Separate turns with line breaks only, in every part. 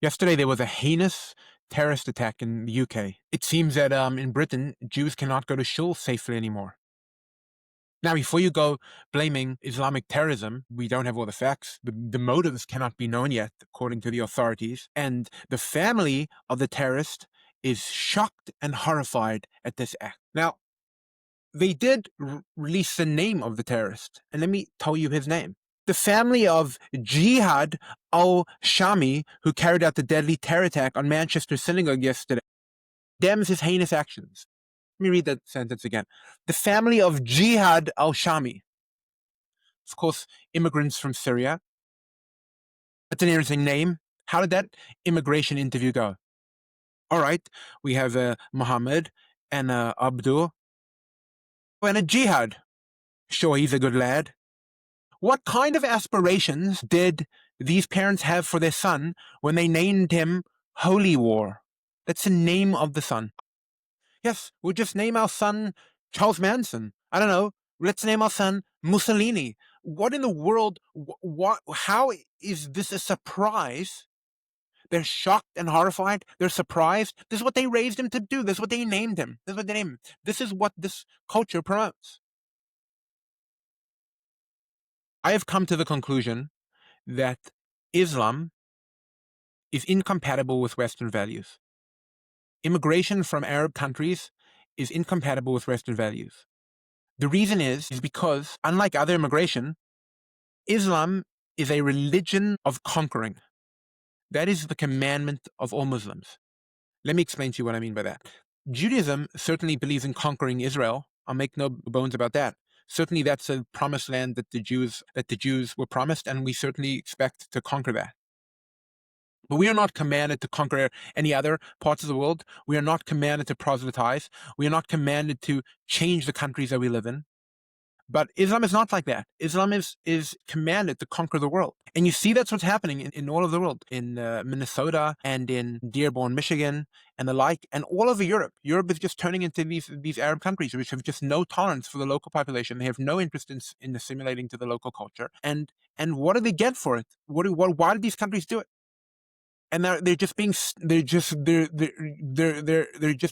Yesterday, there was a heinous terrorist attack in the UK. It seems that in Britain, Jews cannot go to shul safely anymore. Now, before you go blaming Islamic terrorism, we don't have all the facts. The motives cannot be known yet, according to the authorities. And the family of the terrorist is shocked and horrified at this act. Now, they did release the name of the terrorist, and let me tell you his name. The family of Jihad al-Shami, who carried out the deadly terror attack on Manchester Synagogue yesterday, condemns his heinous actions. Let me read that sentence again. The family of Jihad al-Shami, of course, immigrants from Syria. That's an interesting name. How did that immigration interview go? All right, we have Muhammad and Abdul and a Jihad. Sure, he's a good lad. What kind of aspirations did these parents have for their son when they named him Holy War? That's the name of the son. Yes, we'll just name our son Charles Manson. I don't know. Let's name our son Mussolini. What in the world? How is this a surprise? They're shocked and horrified. They're surprised. This is what they raised him to do. This is what they named him. This is what they named him. This is what this culture promotes. I have come to the conclusion that Islam is incompatible with Western values. Immigration from Arab countries is incompatible with Western values. The reason is because, unlike other immigration, Islam is a religion of conquering. That is the commandment of all Muslims. Let me explain to you what I mean by that. Judaism certainly believes in conquering Israel. I'll make no bones about that. Certainly that's a promised land that the Jews were promised, and we certainly expect to conquer that. But we are not commanded to conquer any other parts of the world. We are not commanded to proselytize. We are not commanded to change the countries that we live in. But Islam is not like that. Islam is commanded to conquer the world. And you see that's what's happening in all of the world, in Minnesota and in Dearborn, Michigan, and the like, and all over Europe. Europe is just turning into these Arab countries which have just no tolerance for the local population. They have no interest in assimilating to the local culture. And what do they get for it? Why do these countries do it? And they're just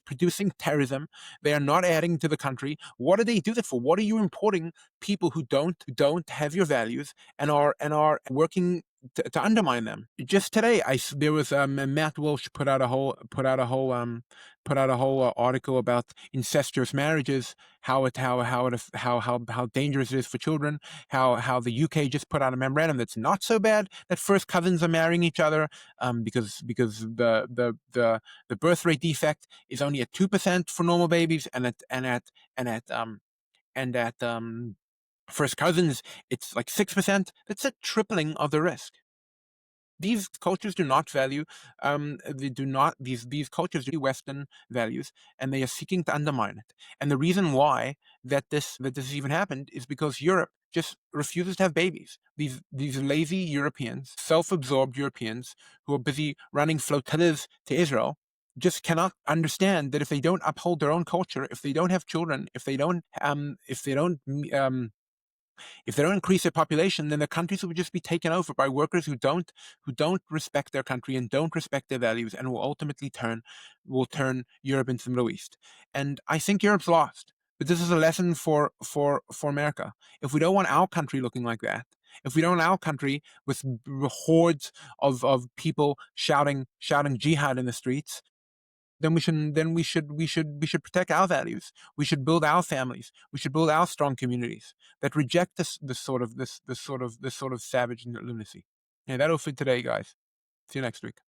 producing terrorism. They are not adding to the country. What do they do that for? What are you importing people who don't have your values and are working to undermine them? Just today, there was Matt Walsh put out a whole article about incestuous marriages, how dangerous it is for children, how the UK just put out a memorandum that's not so bad that first cousins are marrying each other, because the birth rate defect is only at 2% for normal babies, and at first cousins it's like 6%. That's a tripling of the risk. These cultures do not value, these cultures do Western values, and they are seeking to undermine it. And the reason why that this even happened is because Europe just refuses to have babies. These lazy Europeans, self-absorbed Europeans who are busy running flotillas to Israel, just cannot understand that if they don't uphold their own culture, if they don't have children, if they don't increase their population, then the countries will just be taken over by workers who don't respect their country and don't respect their values, and will ultimately turn Europe into the Middle East. And I think Europe's lost. But this is a lesson for America. If we don't want our country looking like that, if we don't want our country with hordes of people shouting jihad in the streets, then we should protect our values. We should build our families. We should build our strong communities that reject this sort of savage lunacy. Yeah, that'll for today, guys. See you next week.